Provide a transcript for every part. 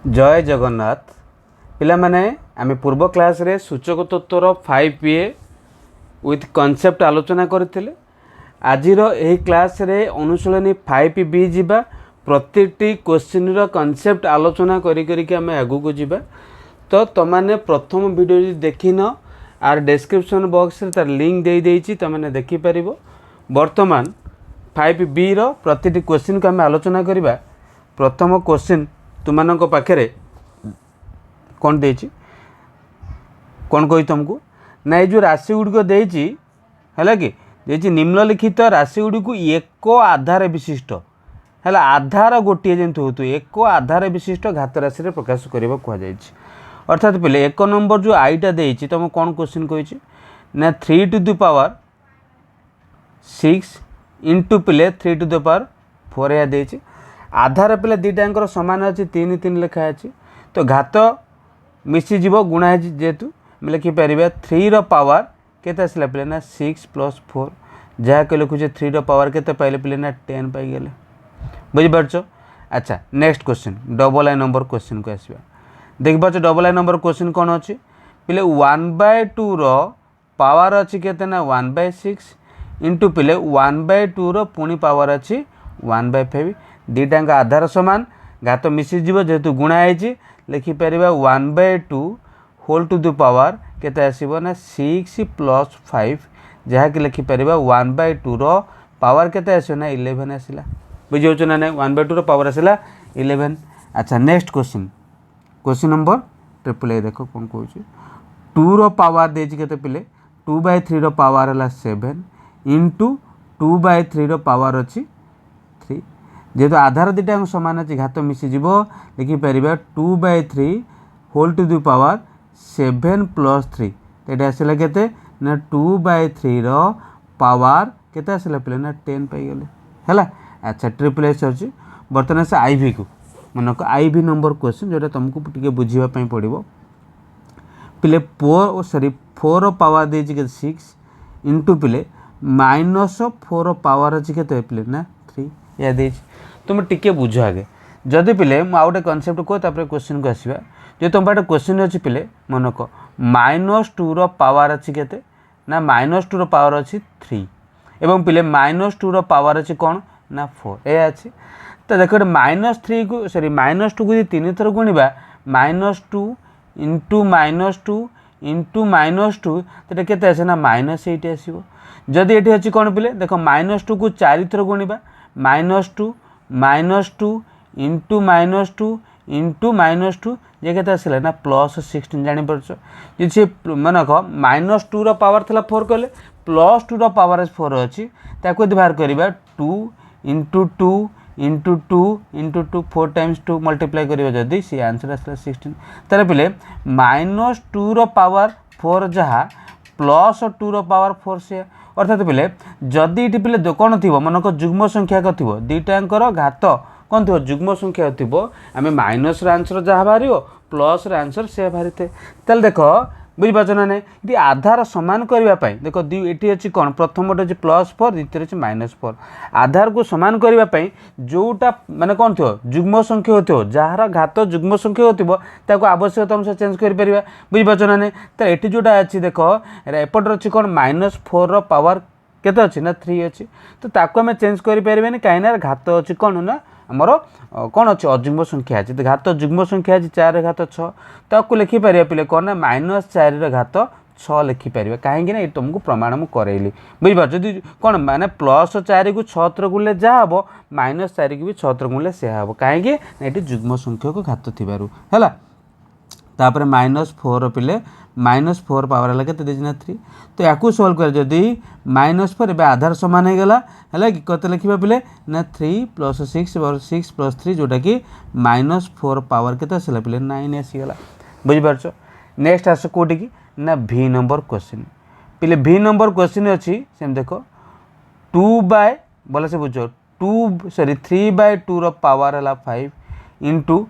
जय जगन्नाथ पिला माने आमे पूर्व क्लास रे सूचक तत्वर 5a विथ कॉन्सेप्ट आलोचना करथिले। आजिर एही क्लास रे अनुशीलनी 5b जिबा प्रत्येकटी क्वेश्चन रो कॉन्सेप्ट आलोचना करी करी के आमे आगु को जिबा। तो तमाने प्रथम वीडियो जि देखिन आर डिस्क्रिप्शन बॉक्स रे तार लिंक दे देइछि, तमाने देखि परिबो। वर्तमान 5b रो प्रत्येकटी क्वेश्चन को आमे आलोचना करिबा। प्रथम क्वेश्चन तुम पाखे कौन दे कौन कही तुमको ना ये जो राशि गुड़िक है कि निम्नलिखित राशि गुड़िक एक आधार विशिष्ट है आधार गोटे जमी हो एक आधार विशिष्ट घात राशि प्रकाश करने कहुई। अर्थात पे एक नंबर जो आईटा दे तुम कौन क्वेश्चन कही ना 3 टू द पावर 6 इंटू पे 3 टू द पावर 4 या दे आधार पे दुटाकर सामान अच्छी 3 3 लिखा अच्छी। तो घात मिशीज गुणा जेहेतु लिखिपर 3 रो पावर केते आसला पे ना 6 + 4 जहाँ के लिखुचे 3 रो पावर केते पाइले पे ना 10 पाइगले। बुझिपारछ। अच्छा नेक्स्ट क्वेश्चन डबल आई नंबर क्वेश्चन को आसवा। देखिपार डबल आई नंबर क्वेश्चन कौन अच्छी पे 1/2 रो पावर अच्छी केते ना 1/6 इंटू पे 1/2 रो पुणी पावर अच्छी 1/5 दुटाक आधार सामान घात मिशीज जेहेतु गुणा है लिखिपर 1/2 होल टू द पावर केते आसीबो ना 6 + 5 जहाँ कि लिखिपर 1/2 रो पावर केते आसो ना 11 आसला। बुझियोच ना नहीं 1/2 रो पावर आसला 11। अच्छा next question question number triple A देखो कौन कहूँ 2 रो पावर दे केते पिले 2/3 रो पावर है 7 इंटू 2/3 रो पावर अच्छी 3 जेहेतु आधार दुटा सामान अच्छी घात मिशीज लिखिपर 2/3 होल टू द पावर 7 + 3 ये आसला केते ना 2/3 रो पावर केते आसला पे ना 10 पाइगले है। अच्छा ट्रिपल एस अच्छी बर्तमान से आईवी को मन को आईवी नंबर क्वेश्चन जोटा तुमको टे बुझापी पड़ो पे 4 रो पावर दे 6 इंटू पे -4 रो पावर अच्छी के ना 3 या दे तुम टिके बुझ आगे जदि पे मुझे गोटे कनसेप्ट कह क्वेश्चन को आसवा जो तुम पाटे क्वेश्चन अच्छी पे मन को -2 रो पावर अच्छी के ना -2 रो पावर अच्छी 3 एवं पे -2 रो पावर अच्छी कौन ना 4 यह अच्छी। तो देख -3 को सॉरी -2 को 3 थर गुणा -2 इंटू -2 इंटू -2 तो केते आसे ना -8 आसो। जदि ये अच्छी कौन पे देख -2 को 4 थर गुणा -2 इंटू -2 इंटू -2 ये केते आसला ना +16 जापर जी सी मन कह -2 रो पावर था 4 कले +2 रो पावर 4 अच्छी ताको बाहर करवा 2 into 2 into 2 into 2 4 times 2 multiply करियो जदि सी आंसर आसला 16 तार पे -2 रो पावर 4 जहाँ +2 रो पावर 4 से अर्थात पे जदि ये पे कौन थी मन को जुग्म संख्या थी दुटाकर घात कौन थी जुग्म संख्या थी आम माइनस आंसर जहाँ बाहर प्लस आंसर से बाहरी थे। तेल देख बुझीपार ना नहीं ये आधार सामान करने देख ये अच्छी कौन प्रथम गोटे अच्छी +4 द्वितीय अच्छी -4 आधार को सामान करने जोटा माने कौन थो जुग्म संख्या हो जार घात जुग्म संख्या हो आवश्यकता अनुसार चेंज कर बुझीपार ना नहीं। तो ये जोटा अच्छी देख एपटर अच्छी कौन -4 रो पावर केते अच्छी ना 3 अच्छी तो ताको आम चेंज करें कहीं घात अच्छी कौन ना आमर कौन अच्छे अजुग्म संख्या अच्छी घात जुग्म संख्या अच्छी 4 घात 6 ताको लिखिपर पे कौन ना -4 घात 6 लिखिपर कहीं तुमको प्रमाण मुझे करैली बुझीपार जी कौन माने +4 को 6 थर गुणले जहाँ हम -4 को भी 6 थर गुणले से हम कहीं ये जुग्म संख्या को घात थी है। तापर -4 पे -4 पावर है के 3 तो या सल्व कर जदि -4 ए आधार सामान हो गला है कि कत लिखा पे ना 3 + 6 6 + 3 जोटा कि -4 पावर के आसला पे 9 आसीगला। बुझीपार। नेक्स्ट आस कौटी की ना V नंबर क्वेश्चन पे V नंबर क्वेश्चन अच्छी सेम देख 2 बाय बोला से बुझ 3/2 रो पावर है 5 इंटू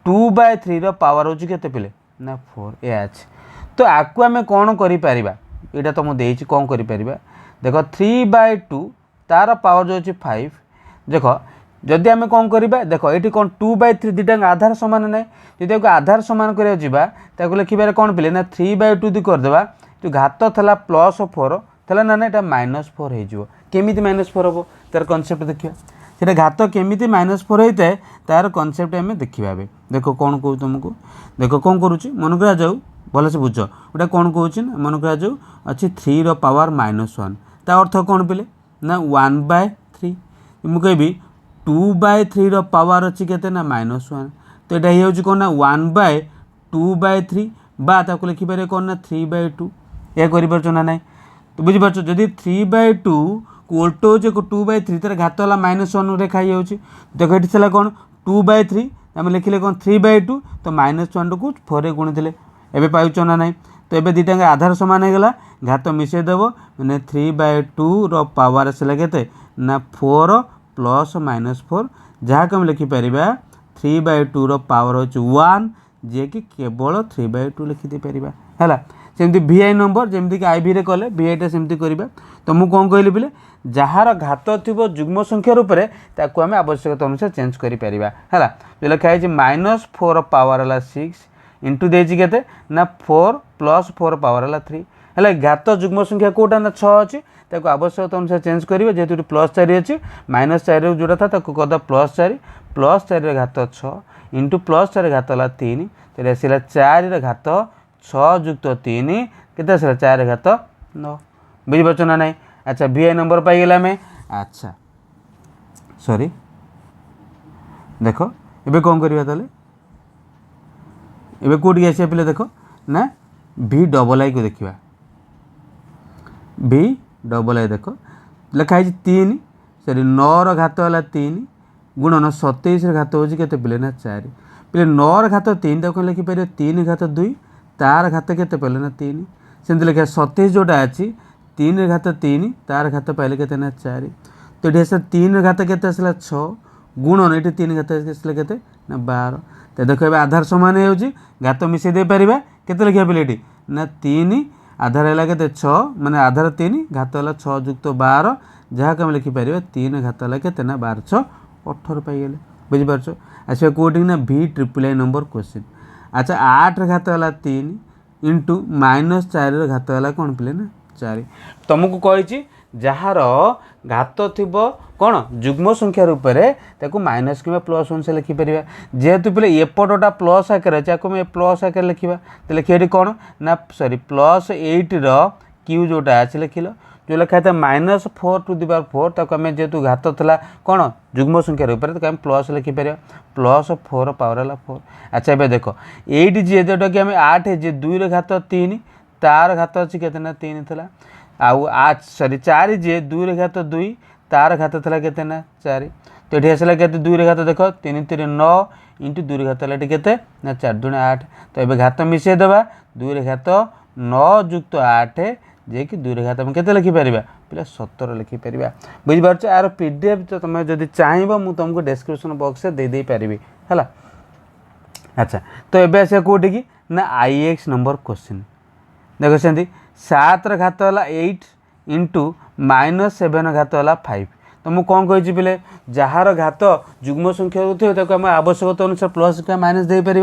2/3 रो पावर हो पे ना 4 ए अच्छे। तो आपको आम कौन करें यहाँ तो मुझे कौन करें देख 3/2 तार पावर जो अच्छी 5 देख जदि आम कौन करवा देख ये कौन 2/3 दुटा आधार सामान ना जब आधार सामान करा लिखार कौन पे ना 3/2 दी करदे जो घात था +4 था ना यहाँ -4 होमी -4 हम तार कनसेप्ट देखिए से घात केमी -4 होता है तार कनसेप्ट आम देखा देख कौन कहूँ तुमको देख कौन करुच्ची मन करा जाऊ भल से बुझ गोटा कौन कौन मन करा जाऊ अच्छी 3 पावर -1 ता अर्थ कौन पे ना 1/3 मुझे कहि 2/3 पावर अच्छी के ना -1 तो यहाँ हो कौन ना 1/2/3 बात लिखिपारे कौन ना 3/2 यह कर ना ना तो बुझीपार जदि 3/2 को उल्टो 2/3 तार घात है -1 रेखा हो देख ये कौन 2/3 आम लिखिले कौन 3/2 तो -1 को 4 गुणी थे एवं पाच ना ना तो ये दुटा आधार सामान होगा घात मिसेदेव मैंने 3/2 पावर आसला के ना 4 + -4 जहाँ को आम लिखिपर 3/2 पावर हो 1 जे कि केवल 3/2 लिखिदे पार है सेमती VI नंबर जमीक IV रे कले VIटा सेमती करवा तो मुझे कौन कहली बोले जार घात थी जुग्म संख्या रूप में ताकू आम आवश्यकता अनुसार चेंज करें है जो लिखाई -4 पावर है 6 इंटू देती के ना 4 + 4 पावर है 3 है घात जुग्म संख्या कौटा ना 6 अच्छी ताकू आवश्यकता अनुसार चेंज करेंगे जेहतु +4 अच्छी -4 जोड़ा था करदे +4 घात 6 इंटू +4 घात है 3 तो आसला 4 घात 6 युक्त 3 के 4 घात 9 बुझीपार ना ना अच्छा VI नंबर पाईगला में अच्छा सॉरी देख ये कौन करवा ताले ये कौटी आस पे देख ना VII को देखा VII देख लिखाई 3 सॉरी 9 घात है 3 गुणन 27 घात हो पे ना 4 पे 9 घात 3 तक लिखिपर 3 घात 2 तार घात के पे ना 3 सेमती लिखा 27 जोटा अच्छी 3 घात 3 तार घात पाइले के ना 4 तो ये 3 घात के 6 गुणन ये 3 घात के ना 12 तो देख आधार सामान हो घात मिसे दे पार के लिखा पे ये ना 3 आधार है के 6 माने आधार 3 घात है 6 युक्त 12 जहाँ को आम लिखिपर 3 घात है के ना 12 6 18 पाईगले बुझीपार आसवा कौटी ना VIII नंबर क्वेश्चन अच्छा 8 घात है 3 इंटू -4 घात है कौन पे ना 4 तुमको कही जार घात थी कौन जुग्म संख्या रूप में माइनस कि +1 से लिखिपर जेहेतु पे एपटा प्लस आकार अच्छे आपको प्लस आकार लिखा तो लिखिए कौन ना सॉरी +8 क्यू जोटा अच्छे लिखिल जो लिखा था -4 ताको आम जेहेतु घात था कौन जुग्म संख्या रूप में आम प्लस लिखिपर +4 पावर है 4 अच्छा ये देख ये जोटा कि आम 8 जे 2 घात 3 तार घात अच्छी के 3 था आउ 8 सॉरी 4 जे 2 घात 2 तार घात था के ना 4 तो ये आसला के 2 घात देख 3 3 9 इंटू 2 घात है के ना 4 2 8 तो ये घात मिसेदेवा 2 घात 9 युक्त 8 जे कि 2 घात आम के लिखिपर पे 17 लिखिपर बुझीपार यार PDF तो तुम जब चाहब मुझे तुमको डिस्क्रिप्शन बॉक्स से दे पारि है अच्छा तो ये आस कौटी की ना IX नंबर क्वेश्चन देख सेमती 7 घात है 8 इंटू -7 घात है 5 तो मुझे कौन कही पे जार घात जुग्म संख्या थे आम आवश्यकता अनुसार प्लस का माइनस दे पार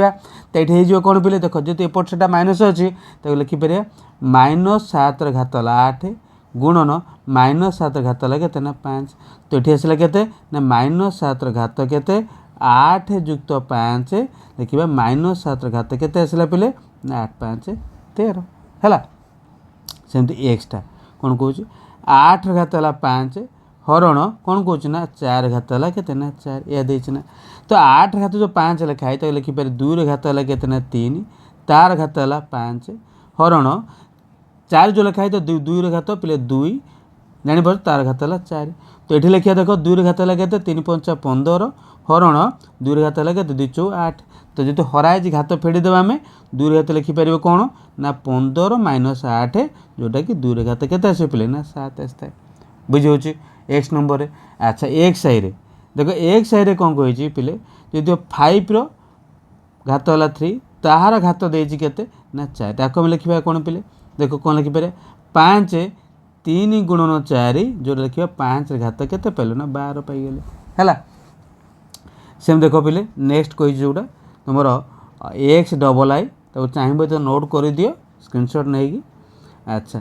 तो ये हो कौन पे देख जो एपट से माइनस अच्छी तो लिखिपर -7 घात 8 गुणन -7 घात के ना 5 तो ये आसला के ना -7 घात के 8 युक्त 5 लिखा -7 घात के आसला पे ना 8 5 13 है सेमती एक्सटा कौन कौच 8 घात है 5 हरण कौन कौच ना 4 घात है के ना 4 यह देना तो 8 घात जो 5 लिखाई तो लिखिपर 2 घात है के ना 3 तार घात है 5 हरण 4 जो लिखाई तो 2 घात पे 2 जापर तार घात है 4 तो ये लिखा देख 2 घात है के 3 5 15 हरण 2 घात है के 2 4 8 तो जो हराई घात फेड़देव आम 2 घात लिखिपर कौन ना 15 - 8 जोटा कि 2 घात के आस पे ना 7 आसता है बुझे एक्स नंबर रे अच्छा एक्स आई रे देख एक्स आई रे कौन कही पे जो 5 घात है 3 ताहार घात देती के ना 4 ताको आम लिखा कौन पे देख कौन लिखिपर 5 3 गुणन 4 जो लिखा 5 घात के पे ना 12 पाईगले है सेम देख पिले नेक्स्ट कही जोटा तुम एक्स डबल आई तो चाहिए तो नोट कर दियो स्क्रीनशॉट नहीं कि अच्छा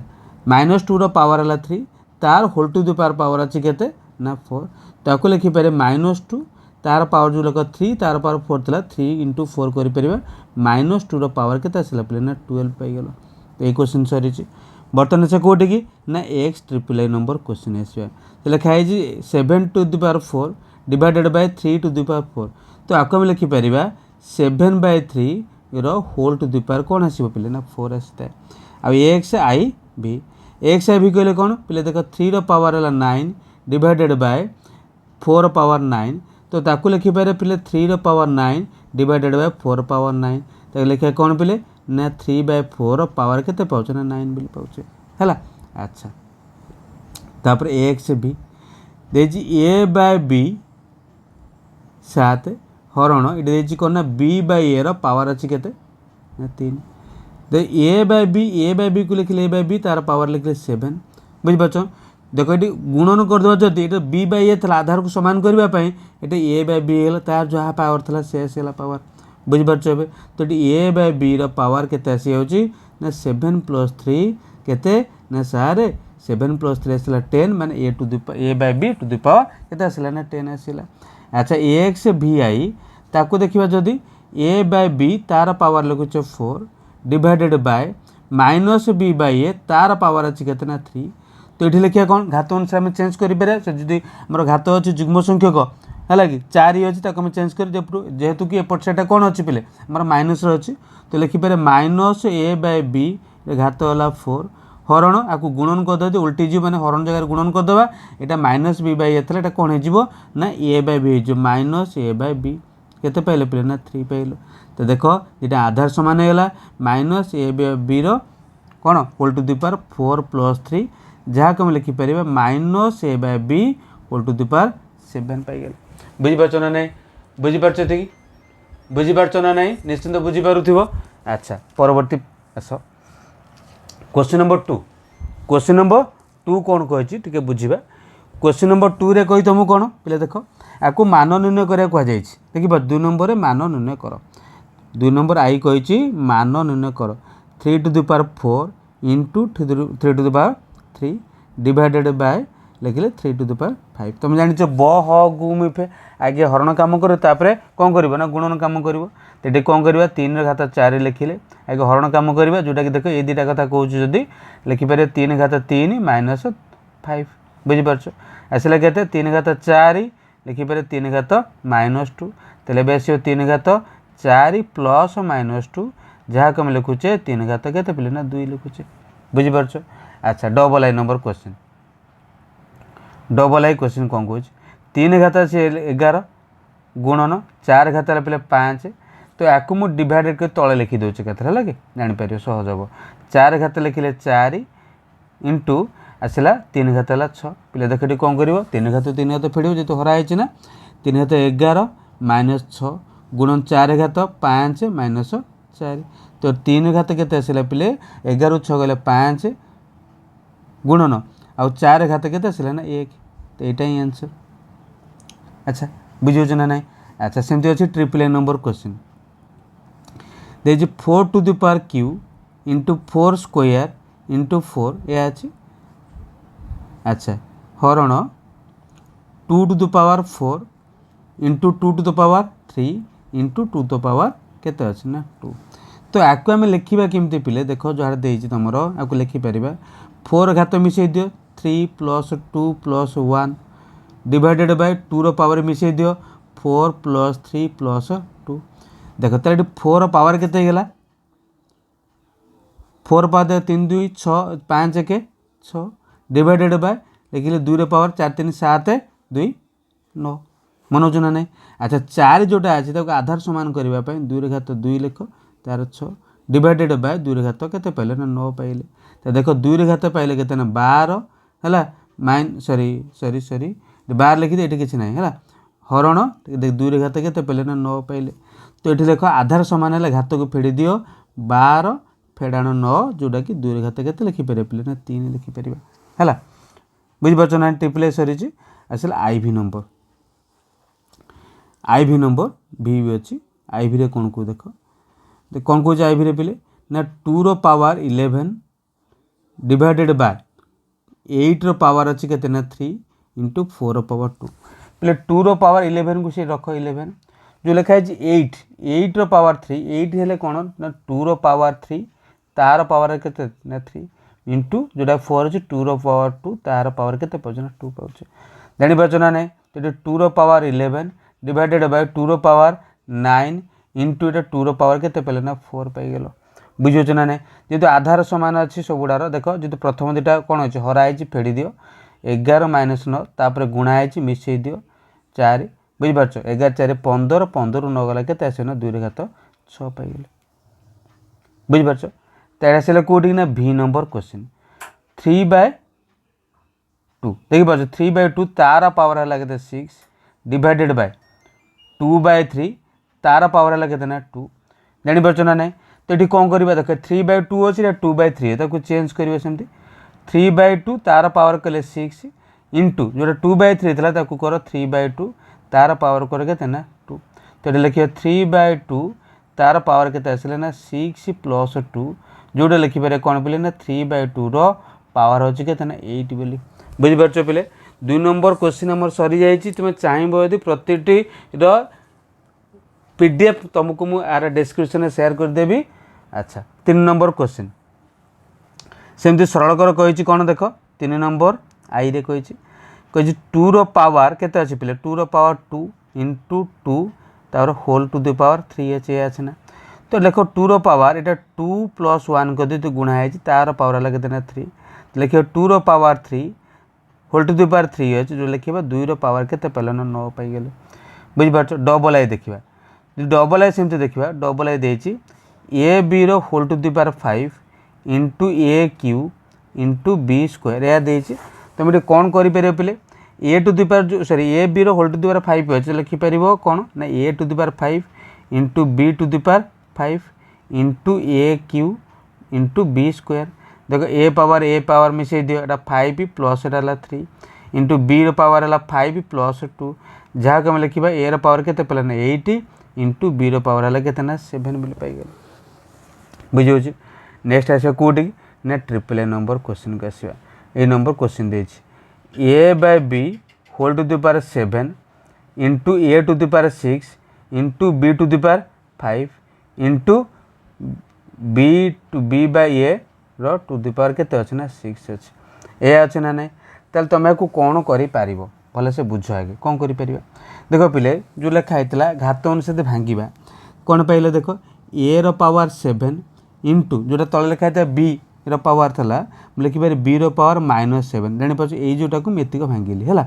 -2 पावर है 3 तार होल टू द पावर अच्छी के ना 4 ताको लिखिपारे -2 तार पावर जो लोक 3 तार पावर 4 था 3 इंटू 4 कर -2 पावर के पे ना 12 पाइगल तो ये क्वेश्चन सरी बर्तमान से कौटी कि ना X triple I number question आसवा तो लिखाई 7 to the power 4 divided by 3 to the power 4 तो आपको आम लिखिपर 7/3 होल टू द पावर कौन आसो पे ना 4 आसता है एक्स आई भी कहले कौन पे देख 3 पावर है 9 डिवाइडेड बाय 4 पावर 9 तो ताकू लिखिपारे पे 3 पावर 9 डिवाइडेड बाय 4 पावर 9 तो लिखा कौन पे ना 3/4 पावर के पाँच ना 9 बोली पाँच है अच्छा तापर एक्स भी देखिए ए बाय बी 7 हरण ये कौन ना बी बाय ए पावर अच्छी के 3 तो ए बाय बी को लिखिले ए बाय बी तार पावर लिखिले 7 बुझिपार देख ये गुणन करदे जदि ये बी बाय ए था आधार को सामान करने ये ए बाय बी है तार जहाँ पावर था से आसला पावर बुझिपार ए तो ये ए बाय बी पावर के आसी ना 7 + 3 के ना सार 7 + 3 आसला 10 माने A by B to the power के आसला ना 10 आसला अच्छा एक्स भी आई ताको देखा जदि ए बाय बी तार पावर लिखुचे 4 divided by minus B by A तार पावर अच्छी के ना 3 तो ये लिखा कौन घात अनुसार आम चेंज करें आम घात अच्छी जुग्म संख्यक है कि 4 अच्छी आम चेंज कर जेहेतु कि एपट साइड कौन अच्छी पे आम माइनस अच्छी तो लिखिपारे माइनस ए बाय बी घात है 4 हरण आपको गुणन करदे उल्टी जी मैंने हरण जगह गुणन करदे यहाँ माइनस बी बाय ए था कौन हो ना ए बाय बी हो माइनस ए बाय बी के पाइले पे ना 3 पाइल तो देख ये आधार सामान होगा माइनस ए बाय बी कौन होल टू द पावर 4 + 3 जहाँ को लिखिपर minus A by B whole to the power 7 पाइगल बुझीपार ना नहीं बुझीपार कि बुझीपार ना नहीं निश्चिंत बुझीपार अच्छा परवर्ती आस क्वेश्चन नंबर 2 क्वेश्चन नंबर 2 कौन कही बुझा क्वेश्चन नंबर 2 रे कही तुमको कौन पे देख आपको मान निर्णय करा कहुई देखिए 2 नंबर मान निर्णय कर 2 नंबर आई कही मान निर्णय कर 3 to the power 4 into 3 to the power 3 divided by लिखिले 3 टू द पावर 5 तुम जान ब ह गु मिफे आगे हरण कम कर कौन कर ना गुणन कम कर तो कौन कर 3 घात 4 लिखिले आगे हरण कम कर जोटा कि देख ये दुटा कथा कहूँ जदि लिखिपर 3 घात 3 माइनस 5 बुझीपार आसला के 3 घात 4 लिखिपर 3 घात -2 तेल आसो 3 घात 4 प्लस -2 जहाँ को आम लिखुचे 3 घात के पे ना 2 लिखुचे बुझीपार अच्छा डबल आई नंबर क्वेश्चन डबल आई क्वेश्चन कौन कह 3 घात से 11 गुणन 4 घात पे 5 तो आपको मुझे डिवाइडेड कर तले लिखी दूचे कथा है कि जापर सहज हम 4 घात लिखिले 4 इंटू आसला 3 घात है 6 पे देख कौन कर 3 घात 3 घात फेड़ जी हराई ना 3 घात 11 -6 गुणन 4 घात 5 -4 तो 3 घात के आसला पे 11 6 गले 5 गुणन आउ 4 घात के आसला ना 1 तो यहाँ ही आंसर अच्छा बुझे ना ना अच्छा सेमती अच्छे ट्रिपल ए नंबर क्वेश्चन देखिए 4 to the power Q into 4 square into 4 यह अच्छे अच्छा हरण 2 to the power 4 into 2 to the power 3 into 2 to the power केते अच्छे ना 2 तो आपको आम लिखा केमती पिले देख जहाँ देती तुम आपको लिखिपर 4 घात मिसई दियो 3 + 2 + 1 डिवाइडेड बाय 2 पावर मिसई दियो 4 + 3 + 2 देख तो ये 4 पावर के 4 पावर 3 2 6 5 1 6 डिवाइडेड बाय लिखिले 2 पावर 4 3 7 2 9 मन हो ना नहीं अच्छा 4 जोटा अच्छे आधार सामान करने 2 घात 2 लिख तार 6 डिवाइडेड बाय 2 घात के पाइले ना 9 पाइले तो देख 2 घात पाइले के 12 है माइन सरी सरी सरी 12 लिखी ये किसी ना है हरण देख 2 घात के पाइले ना 9 पाइले तो ये देख आधार सामान है घात को फेड़ी दियो 12 फेड़ाण 9 जोटा कि 2 घात के लिखिपर पे ना 3 लिखिपर है बुझीपार ना ट्रिपल ए सरी आसला आई भी नंबर आईवी नंबर भी अच्छी आईवी रे कौन को देख कौन कौन आईवी रे पिले ना 2 रो पावर 11 डिवाइडेड बाय 8 रो पावर अच्छी के 3 इंटू 4 रो पावर 2 पे 2 रो पावर 11 को सी रख 11 जो लिखा है 8 रो पावर 3 8 हेले कौन ना 2 रो पावर 3 तार पावर के 3 इंटू जोटा 4 अच्छे 2 रो पावर 2 तार पावर के 2 पाँच जापार ना ना तो 2 रो पावर 11 डिवाइडेड बाय 2 रो पावर 9 इंटू ये 2 रो पावर के ना 4 पाइगल बुझे ना ना जेहतु आधार सामान अच्छी सबुड़ार देख जो प्रथम दुटा कौन अच्छे हराई फेड़ी दियो 11 माइनस 9 तापर गुणाई मिसई दियो 4 बुझिपार 11 4 15 15 न गला के आसना 2 घात 6 पाइगले बुझिपार तो आसला कौटी ना भि नंबर क्वेश्चन 3/2 देखिए 3/2 तार पावर है के 6 डिवाइडेड बाय 2/3 तार पावर है के 2 जापार ना ना तो ये कौन करवा देख 3/2 अच्छी 2/3 ताको चेंज करेंगे सेमती 3/2 तार पावर कले 6 इंटू जो 2/3 था ताको कर 3/2 तार पावर करके ना 2 तो ये लिखिए 3/2 तार पावर के आसले ना 6 प्लस 2 जोटा लिखिपारे कौन पे ना 3/2 रो पावर होची के 8 बोली बुझिपार पे 2 नंबर क्वेश्चन आम सरी जाइए तुम चाहब यदि प्रति पीडीएफ तुमको मुझे यार डिस्क्रिप्शन में शेयर करदेवी। अच्छा 3 नंबर क्वेश्चन सेमती सरल कर कही कौन देख 3 नंबर आई रे कही 2 रो पावर केते अच्छे पे 2 रो पावर 2 इंटू 2 तार होल टू द पावर 3 अच्छे ना तो देख 2 रो पावर यहाँ 2 + 1 कर दी गुणा है तार पावर है के 3 लिखे 2 रो power 3 whole to the power 3 अच्छे जो लिखा 2 रो पावर के 9 पाइगले बुझिपार डबल आई देखा डबल आई सेमती देखा डबल आई देती ए बी रो whole to the power 5 into A cube into B square यह देती तुम ये कौन कर पे A to the power sorry A B रो होल टू द पावर 5 अच्छे लिखिपर कौन ना A to the power 5 into B to the power 5 into A cube into B square देख ए पावर मिसई दियो एटा 5 प्लस एटा 3 इंटू बी रो power है 5 plus 2 जहाँ कम लिखा ए रो पावर के 8 इंटू बी रो पावर है के 7 बोली पाइगल बुझे नेक्स्ट आस कौटी ना ट्रिपल ए नंबर क्वेश्चन को आसवा ये नंबर क्वेश्चन देछि A by B whole to the power 7 into A to the power 6 into B to the power 5 into B to B by A रो to the power के अच्छे ना 6 अच्छे ए अच्छे ना ना तेल तुम को कौन कर भल से बुझ आगे कौन कर देख पिले जो लिखा होता घात अनुसार भांगा कौन पाइले देख ए रो पावर 7 इंटू जोटा तले लिखा था बी रो पावर था लिखिपारे बी रो पावर -7 जानीपार ये जोटा को एतिक भांगिली है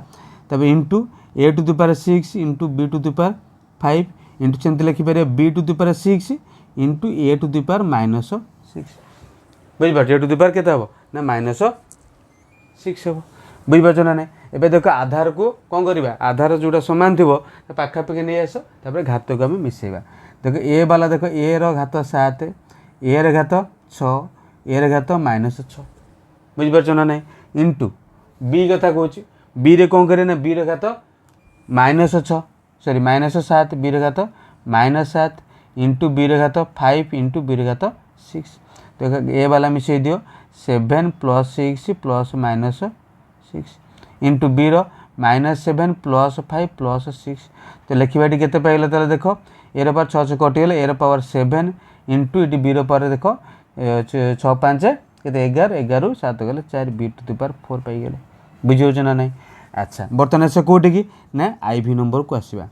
तब into A to the power 6 into B to the power 5 into सेमती लिखिपारे B to the power 6 into A to the power -6 बुझिपार ए टू द पावर के ना -6 हम बुझिपार ना ना एबे देख आधार को कौन करवा आधार जोटा सामान थी पाखापाखि नहीं आस घात को आम मिसेवा देख ए वाला देख ए रो घात 7 ए रे घात 6 ए रे घात -6 बुझिपार ना ना इंटू बी कथा कौच बी रे कौन करे ना बी रे घात -6 सॉरी -7 बी रे घात -7 इंटू बी रे घात 5 इंटू बी रे घात 6 देख ए वाला मिसई दियो 7 + 6 + -6 इंटू बी रो -7 + 5 + 6 तो लिखा के पाइल देख ए रो पावर 6 कटिगले ए रो पावर 7 इंटू ये बी रो पावर देख 6 5 के 11 11 7 गले 4 बी टू द पावर 4 पाइगले बुझे ना ना। अच्छा बर्तमान से कौटी की ना आईवी नंबर को आसवा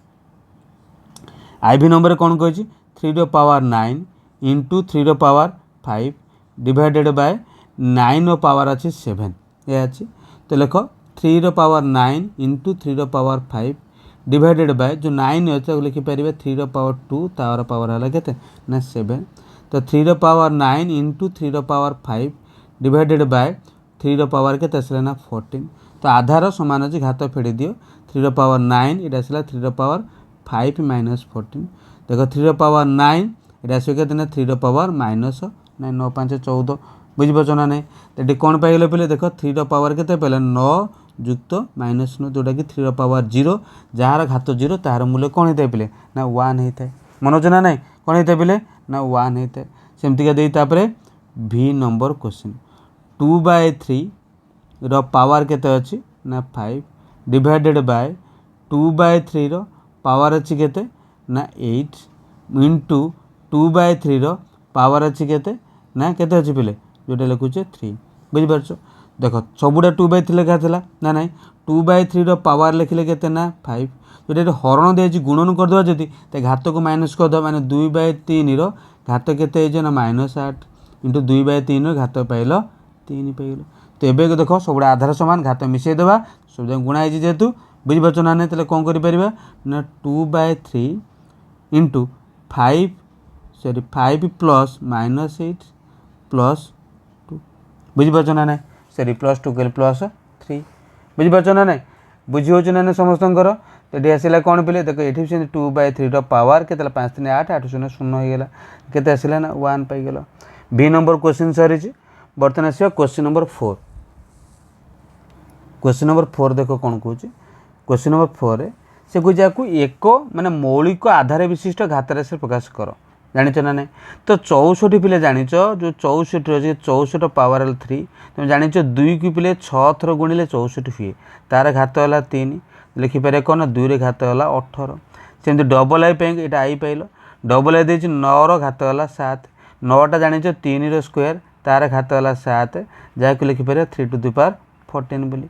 आईवी नंबर कौन कही 3 रो पावर 9 इंटू 3 रो पावर 5 डिवाइडेड बाय 9 रो पावर अच्छी 7 ये अच्छी तो लिख 3 रो पावर 9 इंटू 3 रो पावर 5 डिवाइडेड बाय जो 9 अच्छे लिखिपर 3 रो पावर 2 तार पावर है के ना 7 तो 3 रो पावर 9 इंटू 3 रो पावर 5 डिवाइडेड बाय 3 रो पावर के आसला ना 14 तो आधार सामान अच्छे घात फेड़ी दियो 3 रो पावर 9 ये आसला 3 रो पावर 5 -14 देख 3 रो पावर 9 ये आस 3 रो पावर -9 9 5 14 बुझिपार ना ना तो ये कौन पाइल पे देख 3 रो पावर के 9 যুক্ত -9 जोटा कि 3 पावर 0 जार घात 0 तार मूल्य कौन होता है पे ना 1 होता है मन अच्छे ना ना कौन होता है पे ना 1 होता है सेमती का भि नंबर क्वेश्चन 2/3 रो पावर केते अछि ना 5 डिवाइडेड बाय 2/3 रो पावर अछि केते ना 8 इंटू 2/3 रो पावर अछि केते ना केते अछि पिले जोटा लिखुचे 3 बुझि परछो देखो सबुडा 2/3 लिखा थिला ना नहीं 2/3 रो पावर लिखले केते ना 5 जोटा हरण देछि गुणन कर दवा जति ते घात को माइनस कर दवा माने 2/3 रो घात केते हे ना -8 इंटू 2/3 रो घात पाइलो 3 पाइलो तो एबे देखो सबुडा आधार समान घात मिसई देबा सब गुणा हे जेतु बुझि परछो ना नहीं तले कोन करि परिबा ना 2/3 इंटू 5 प्लस -8 प्लस 2 बुझी पार्छ ना ना सॉरी प्लस 2 कल प्लस 3 बुझी पार्छ ना ना बुझी हो ना समस्तंकर तो ये आसला कौन पे देख ये 2/3 रो पावर के 5 3 8 8 0 0 होगा केते आसला ना 1 पाइगल बी नंबर क्वेश्चन सरी बर्तमान आस क्वेश्चन नंबर 4 क्वेश्चन नंबर 4 देख कौन कौन क्वेश्चन नंबर 4 से कह एक माने मौलिक आधार विशिष्ट घात राशि प्रकाश कर जानिच ना नहीं तो 64 पिले जानिच जो 64 अच्छे 64 पावर 3 तुम जानिच 2 की पिले 6 थर गुणिले 64 हुए तार घात है 3 लिखिपारे कौन 2 रे घात है 18 सेमती डबल आई यहाँ आई पाइल डबल आई दे 9 रो घात है 7 9टा जानिच 3 रो स्क्वायर तार घात है 7 जहाँ लिखिपारे 3 टू द पावर 14 बोली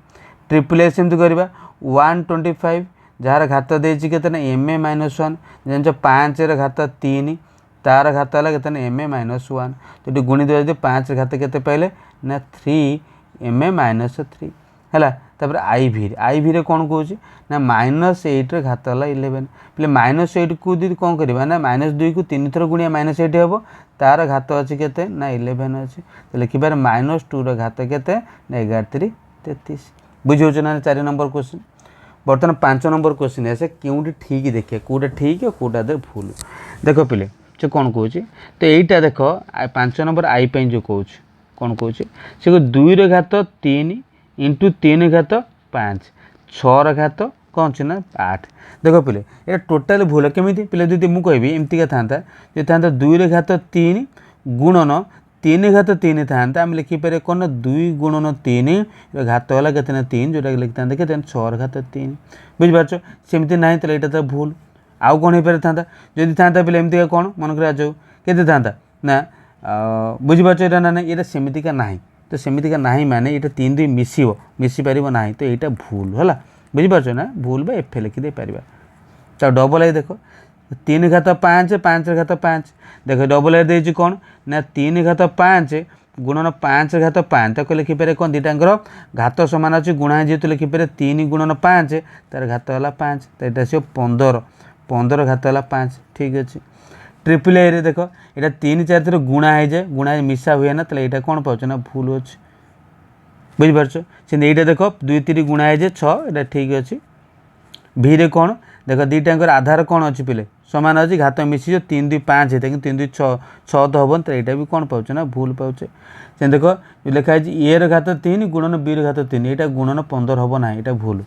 ट्रिपल ए सेमती करवा 125 जार घात देती के -1 जान 5 घात 3 तार घात है के -1 तो ये गुणी दे 5 घात के पाइले ना 3 है तापर आई भी कौन कौच ना -8 घात है 11 पे -8 को दी कौन करवा ना -2 को 3 थर गुणिया -8 हम तार घात अच्छी के ना 11 अच्छी तो लिखिपार -2 घात के ना 11 33 बुझे ना 4 नंबर क्वेश्चन बर्तमान 5 नंबर क्वेश्चन आसे क्योंटी ठीक देखिए कौटा ठीक और कौटा भूल देख पे से कौन कौच तो यहीटा देख 5 नंबर आई जो कौच कौन कौच से 2 घात 3 इंटू 3 घात 5 6 घात कौन अच्छे ना 8 देख पे ये टोटाल भूल केमी पे जी मुझे कहबी एमती था जो था 2 घात 3 गुणन 3 घात 3 था आम लिखिपारे कौन 2 गुणन 3 घात है के 3 जोटा लिखि था के 6 घात 3 बुझिपार सेमती ना तो यहाँ तो भूल आउ कौन हो पारे था जदि था पे एमती कौन मनक आज के था ना बुझिपार यहाँ ना ये सेमतिका ना तो सेमतिका ना माने ये 3 2 मिसी पार ना तो यहाँ भूल है बुझिपार ना भूल बा एफ लिखिदे पार तो डबल आई देख 3 घात 5 5 घात 5 देख डबल आई दे कौन ना 3 घात 5 गुणन 5 घात 5 तक लिखिपारे कौन दुटाकर घात सामान अच्छे गुणा जेहतु लिखिपारे 3 गुणन 5 तार घात है 5 तो यहाँ से 15 घात है 5 ठीक अच्छे ट्रिपल आई देख यहाँ 3 4 थर गुणा हो जाए गुणा मिसा हुए ना तो यहाँ कौन पाच ना भूल अच्छे बुझिपार से यहाँ देख 2 3 गुणा हो जाए 6 यहाँ ठीक अच्छे भी कौन देख दुटाकर आधार कौन अच्छी पे सामान अच्छी घात मिसी 3 2 5 होता है कि 3 2 6 तो हम तो यहाँ भी कौन पाचे ना भूल पाचे से देख लिखाई ए घात 3 गुणन बी घात 3 यहाँ गुणन 15 हम ना यहाँ भूल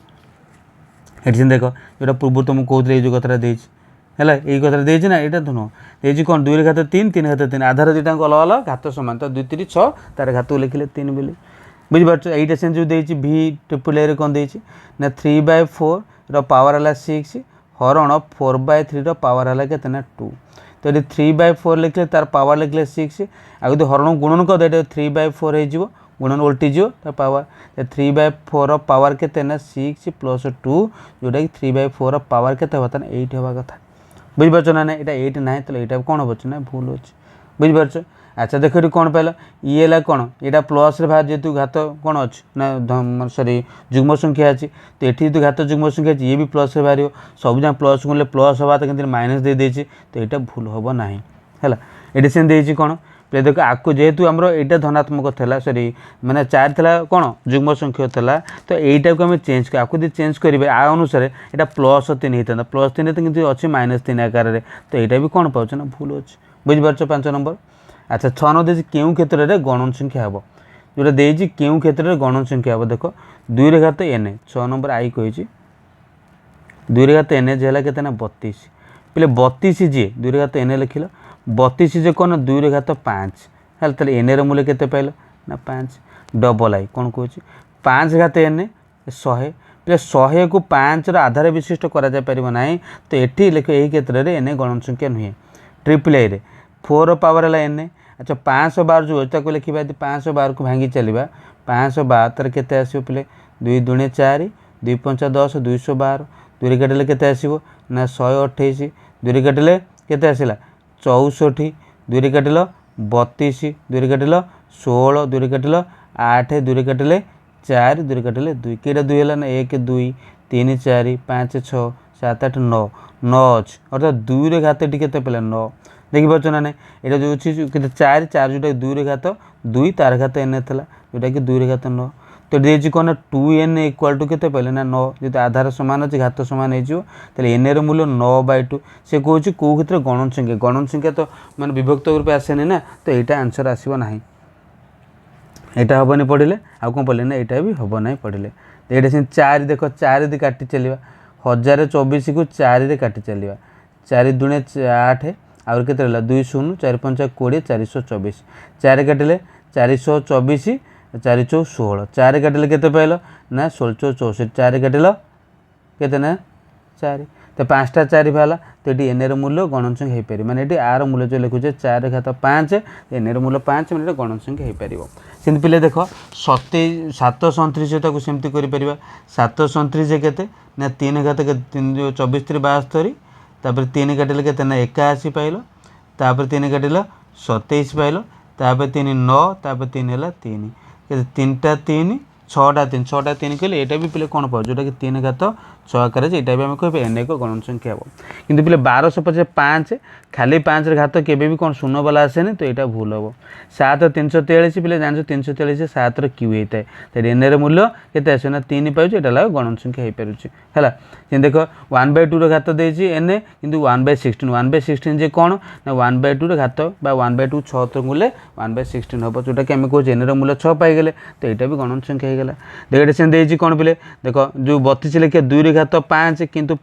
ये देख जो पूर्व तुमको कहते जो कथा है यही कथा देना यहाँ तो नुह ये कौन 2 घात 3 3 घात 3 आधार दुटा अलग अलग घात सामान तो 2 3 6 तार घात लिखिले 3 बोली बुझिपार यहाँ से जो देती भि ट्रिपल ए कौन देती ना 3/4 रो पावर है 6 हरण 4/3 रो पावर है के 2 तो ये 3/4 लिखले तार पावर लिखले 6 आगे तो हरण गुणन कर दे 3/4 हो गुणन उल्टी जो पावर 3/4 रो पावर के 6 प्लस 2 जोटा कि 3/4 रो पावर के 8 हवा कथा बुझिपार ना ना यहाँ 8 ना तो यहाँ कौन हम ना भूल अच्छे बुझिपार अच्छा देख ये कौन पाइल ये है कौन यहाँ प्लस बाहर जेहतु घात कौन अच्छे ना सॉरी जुग्म संख्या अच्छी तो ये तो घात जुग्म संख्या अच्छी ये भी प्लस बाहर सब जहाँ प्लस गुणले प्लस हवा तो कहीं माइनस दे देती तो यहाँ भूल हम ना है ये से देखिए कौन पे देख आपको जेहेतु आमर यहाँ धनात्मक था सॉरी मैंने 4 था कौन जुग्म संख्या था तो यहीटा को आम चेंज कर आपको चेंज करेंगे आ अनुसार यहाँ प्लस 3 होता प्लस 3 तो कि अच्छे -3 आकार में तो यहाँ भी कौन पाच ना भूल अच्छे बुझिपार 5 नंबर अच्छा 6 नंबर क्यों क्षेत्र में गणन संख्या हम जोटा देजी केउं क्षेत्र में गण संख्या हम देख 2 रे घात एन 6 नंबर आई कही 2 रे घात एन जे के 32 पे 32 जी 2 रे घात एन लिखिल 32 जे कौन 2 रे घात 5 है एन रूल्य के पाइल ना 5 डबल आई कौन कह 5 घात एन 100 पे 100 को 5 आधार विशिष्ट करा तो ये लिख यही क्षेत्र में एन गण संख्या नुहे ट्रिपल आई रे 4 पावर है एन अच्छा 512 जो को लिखा 512 को भांगी चलवा 512 के आसो पे 2 दूणे 4 2 5 10 212 दूरी काटिले के आसो ना 128 दूरी काटिले के आसला 64 दूरी काटिल 32 दूरी काटिल 16 दूरी काटिल 8 दूरी काटिले 4 दूरी काटिले 2 कईटा 2 है ना 1 2 3 4 5 6 7 8 9 9 अच्छे अर्थात 2 रे घात टी पे 9 देखिपार ना ना यहाँ जो अच्छी 4 4 जोटा 2 रे घात 2 तार घात एन था जोटा कि 2 रे घात 9 तो देखिए कौन 2n इक्वाल टू के पहले ना 9 जो आधार सामान अच्छे घात सामान हो एन रूल्य 9/2 से कौन कौ क्षेत्र गण संख्या तो माने विभक्त रूप आसेनि ना तो यहाँ आंसर आसो ना यहाँ हेनी पढ़े आउ कौन पढ़े ना यहाँ भी हम ना पढ़े ये 4 देख 4 दी काटी चलवा 1024 को 4 काटी चलवा 4 दूणे 8 आउर के 2 0 4 5 20 424 4 काटिले 424 4 4 16 4 काटिले के पाइल ना 16 64 4 काटिल के ना 4 तो 5टा 4 बाहर तो ये एन रूल्य गण संख्या हो पार मैंने आर मूल्य जो लिखुचे 4 घात 5 एन रूल्य 5 मैंने गण संख्या हो पार सेमती पे देख 737 सेमती कर 737 के ना 3 घात 24 3 72 तापर 3 काटिले के ना 81 पाइल तापर 3 काटिल 27 पाइल तापर 3 9 तापर 3 है 3 3टा 3 6टा 3 6टा 3 कहले यहाँ भी पे कौन पाओ जोटा कि 3 घात 6 आकार यहाँ भी आम कह एन एक गण संख्या हम कि पे 1250 5 खाली 5 घात के कौन शून्य वाला आसेनि तो यहाँ भूल हम 7 343 पे जान 343 7 क्यू होता है तो एन रूल्य के आस ना 3 पाँच यहाँ गण संख्या हो पारे है देख 1/2 घात देती एन कि 1/16 1/16 जे कौन ना 1/2 घात 1/2 6 मूल्य 1/16 हम जोटा कि आम कहे एन मूल्य 6 पाईगले तो यहाँ भी गण संख्या होगा देख से कौन पे देख जो 32 लिखे 2 रे घात 5 किंतु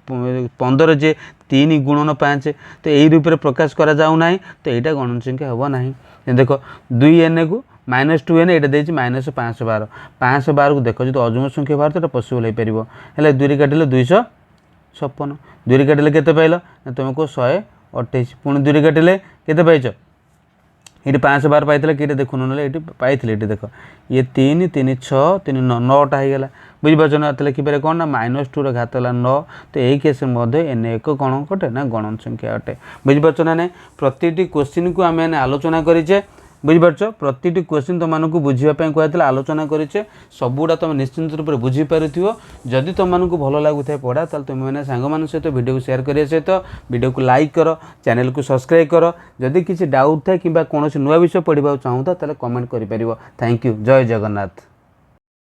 15 जे 3 गुणन 5 तो यही रूप में प्रकाश करा जाऊ ना तो यहाँ गण संख्या हम ना देख 2n को -2n यहाँ देती -512 512 को देख जो अजुग्म संख्या बाहर तो पसिबल हो पार 2 काटिले 256 2 काटिले के पाइल तुमको 128 पुणी 2 काटिले के पाइच ये 512 पाई कि देखुन ना ये पाई ये देख ये 3 3 6 3 9 9टा होगा बुझीपार ना लिखिपारे कौन ना -2 घात है 9 तो यही केस एन एक कौन कटे ना गण संख्या अटे बुझीपार ना ना प्रति क्वेश्चन को आम आलोचना करें बुझीपार प्रति क्वेश्चन तुमको बुझापी कहते आलोचना करें सबूटा तुम निश्चिंत रूप से बुझीपार जदि तुमको भल लगुता है पढ़ा तो तुम मैंने सांग मान सहित वीडियो को शेयर करने सहित वीडियो को लाइक कर चैनल को सब्सक्राइब कर जदि किसी डाउट था कि कौन नुआ विषय पढ़ा चाहूता कमेंट कर। थैंक यू जय जगन्नाथ।